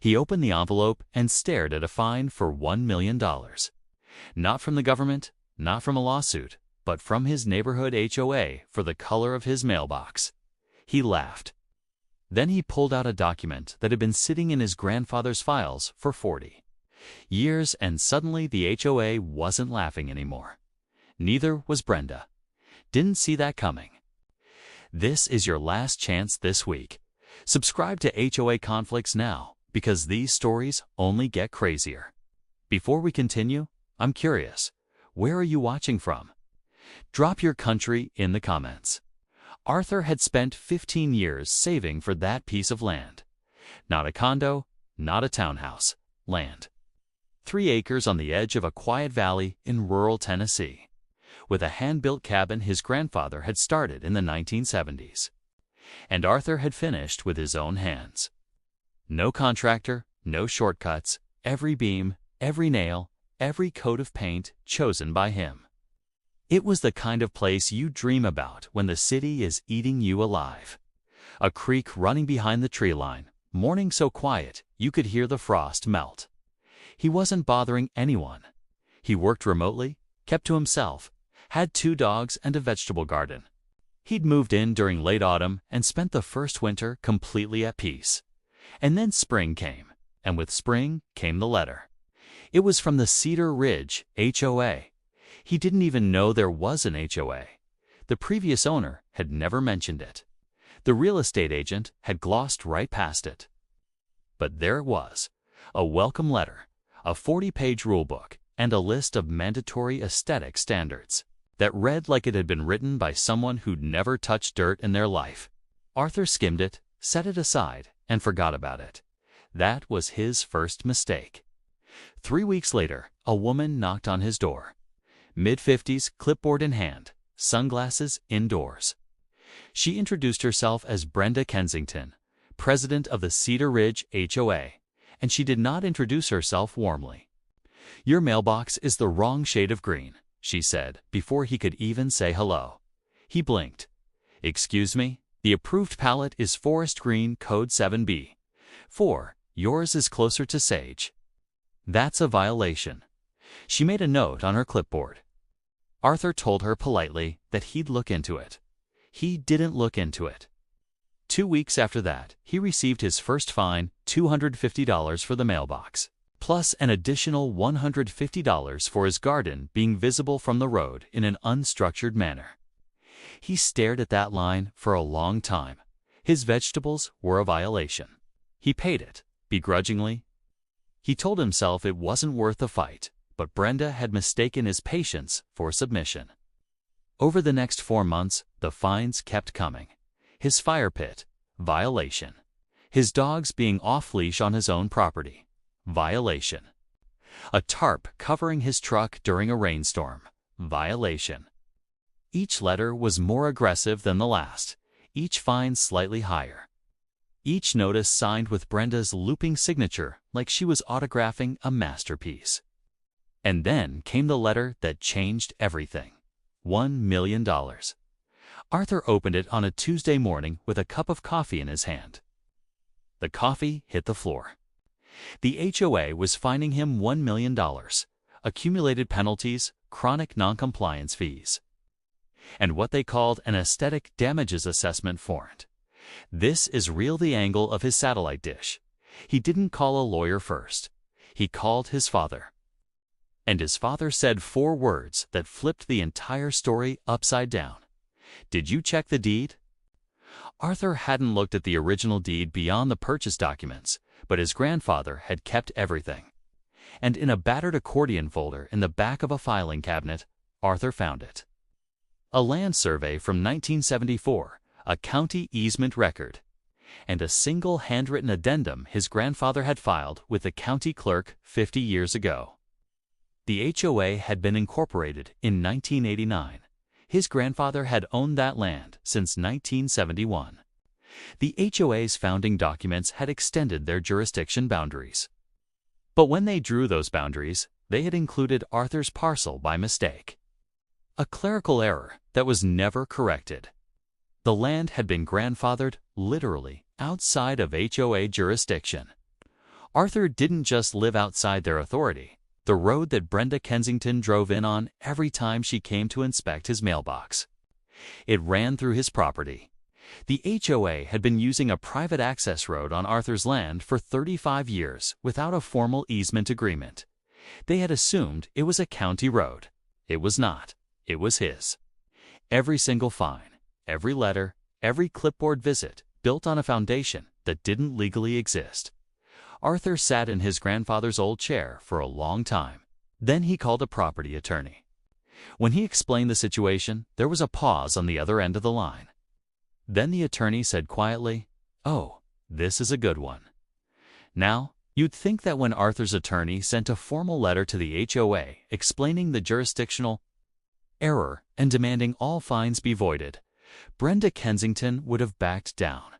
He opened the envelope and stared at a fine for $1 million. Not from the government, not from a lawsuit, but from his neighborhood HOA for the color of his mailbox. He laughed. Then he pulled out a document that had been sitting in his grandfather's files for 40 years, and suddenly the HOA wasn't laughing anymore. Neither was Brenda. Didn't see that coming. This is your last chance this week. Subscribe to HOA Conflicts now, because these stories only get crazier. Before we continue, I'm curious, where are you watching from? Drop your country in the comments. Arthur had spent 15 years saving for that piece of land. Not a condo, not a townhouse, land. 3 acres on the edge of a quiet valley in rural Tennessee, with a hand-built cabin his grandfather had started in the 1970s. And Arthur had finished with his own hands. No contractor, no shortcuts, every beam, every nail, every coat of paint chosen by him. It was the kind of place you dream about when the city is eating you alive. A creek running behind the tree line, morning so quiet you could hear the frost melt. He wasn't bothering anyone. He worked remotely, kept to himself, had 2 dogs and a vegetable garden. He'd moved in during late autumn and spent the first winter completely at peace. And then spring came, and with spring came the letter. It was from the Cedar Ridge HOA. He didn't even know there was an HOA. The previous owner had never mentioned it. The real estate agent had glossed right past it. But there it was, a welcome letter, a 40-page rulebook, and a list of mandatory aesthetic standards that read like it had been written by someone who'd never touched dirt in their life. Arthur skimmed it, set it aside, and forgot about it. That was his first mistake. 3 weeks later, a woman knocked on his door. Mid-50s, clipboard in hand, sunglasses indoors. She introduced herself as Brenda Kensington, president of the Cedar Ridge HOA, and she did not introduce herself warmly. "Your mailbox is the wrong shade of green," she said, before he could even say hello. He blinked. "Excuse me, the approved palette is forest green code 7B. 4, yours is closer to sage." "That's a violation." She made a note on her clipboard. Arthur told her politely that he'd look into it. He didn't look into it. 2 weeks after that, he received his first fine, $250 for the mailbox, plus an additional $150 for his garden being visible from the road in an unstructured manner. He stared at that line for a long time. His vegetables were a violation. He paid it, begrudgingly. He told himself it wasn't worth the fight, but Brenda had mistaken his patience for submission. Over the next 4 months, the fines kept coming. His fire pit, violation. His dogs being off-leash on his own property, violation. A tarp covering his truck during a rainstorm, violation. Each letter was more aggressive than the last, each fine slightly higher. Each notice signed with Brenda's looping signature like she was autographing a masterpiece. And then came the letter that changed everything. $1 million. Arthur opened it on a Tuesday morning with a cup of coffee in his hand. The coffee hit the floor. The HOA was fining him $1 million, accumulated penalties, chronic noncompliance fees, and what they called an aesthetic damages assessment for it. This is real the angle of his satellite dish. He didn't call a lawyer first. He called his father. And his father said 4 words that flipped the entire story upside down. "Did you check the deed?" Arthur hadn't looked at the original deed beyond the purchase documents, but his grandfather had kept everything. And in a battered accordion folder in the back of a filing cabinet, Arthur found it. A land survey from 1974, a county easement record, and a single handwritten addendum his grandfather had filed with the county clerk 50 years ago. The HOA had been incorporated in 1989. His grandfather had owned that land since 1971. The HOA's founding documents had extended their jurisdiction boundaries. But when they drew those boundaries, they had included Arthur's parcel by mistake. A clerical error that was never corrected. The land had been grandfathered literally outside of HOA jurisdiction. Arthur didn't just live outside their authority. The road that Brenda Kensington drove in on every time she came to inspect his mailbox. It ran through his property. The HOA had been using a private access road on Arthur's land for 35 years without a formal easement agreement. They had assumed it was a county road. It was not. It was his. Every single fine, every letter, every clipboard visit built on a foundation that didn't legally exist. Arthur sat in his grandfather's old chair for a long time. Then he called a property attorney. When he explained the situation, there was a pause on the other end of the line. Then the attorney said quietly, "Oh, this is a good one." Now, you'd think that when Arthur's attorney sent a formal letter to the HOA explaining the jurisdictional error and demanding all fines be voided, Brenda Kensington would have backed down.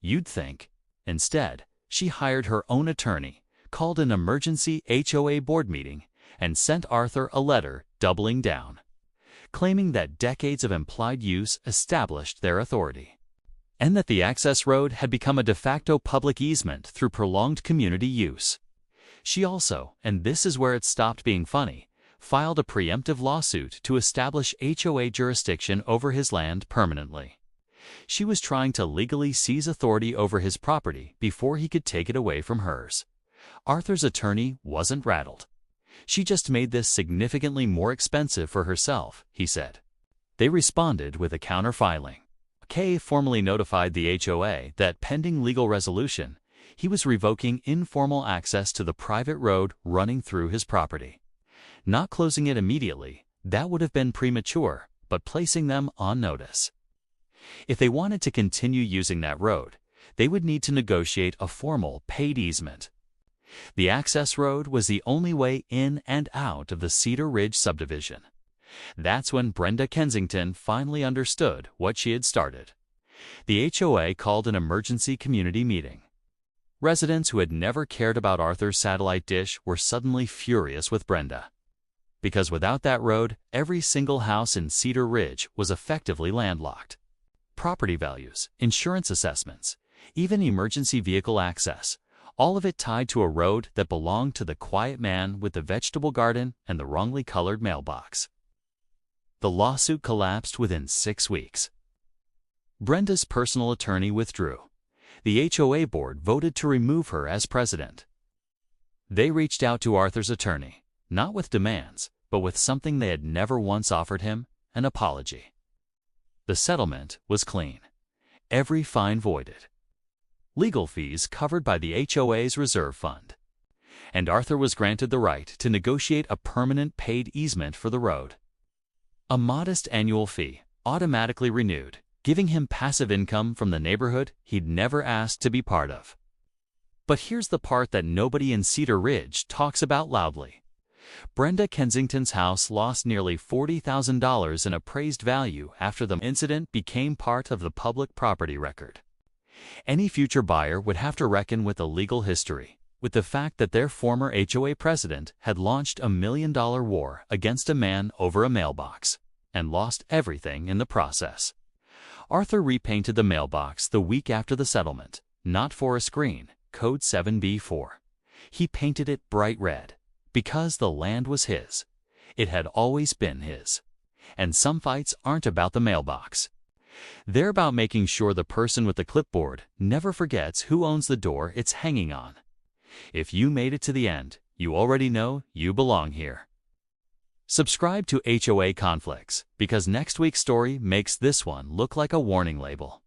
You'd think. Instead, she hired her own attorney, called an emergency HOA board meeting, and sent Arthur a letter doubling down, claiming that decades of implied use established their authority, and that the access road had become a de facto public easement through prolonged community use. She also, and this is where it stopped being funny, filed a preemptive lawsuit to establish HOA jurisdiction over his land permanently. She was trying to legally seize authority over his property before he could take it away from hers. Arthur's attorney wasn't rattled. She just made this significantly more expensive for herself, he said. They responded with a counter-filing. Kay formally notified the HOA that pending legal resolution, he was revoking informal access to the private road running through his property. Not closing it immediately, that would have been premature, but placing them on notice. If they wanted to continue using that road, they would need to negotiate a formal paid easement. The access road was the only way in and out of the Cedar Ridge subdivision. That's when Brenda Kensington finally understood what she had started. The HOA called an emergency community meeting. Residents who had never cared about Arthur's satellite dish were suddenly furious with Brenda. Because without that road, every single house in Cedar Ridge was effectively landlocked. Property values, insurance assessments, even emergency vehicle access, all of it tied to a road that belonged to the quiet man with the vegetable garden and the wrongly colored mailbox. The lawsuit collapsed within 6 weeks. Brenda's personal attorney withdrew. The HOA board voted to remove her as president. They reached out to Arthur's attorney, not with demands, but with something they had never once offered him, an apology. The settlement was clean. Every fine voided. Legal fees covered by the HOA's reserve fund. And Arthur was granted the right to negotiate a permanent paid easement for the road. A modest annual fee, automatically renewed, giving him passive income from the neighborhood he'd never asked to be part of. But here's the part that nobody in Cedar Ridge talks about loudly. Brenda Kensington's house lost nearly $40,000 in appraised value after the incident became part of the public property record. Any future buyer would have to reckon with the legal history, with the fact that their former HOA president had launched a $1 million war against a man over a mailbox, and lost everything in the process. Arthur repainted the mailbox the week after the settlement, not forest green, code 7B4. He painted it bright red. Because the land was his. It had always been his. And some fights aren't about the mailbox. They're about making sure the person with the clipboard never forgets who owns the door it's hanging on. If you made it to the end, you already know you belong here. Subscribe to HOA Conflicts, because next week's story makes this one look like a warning label.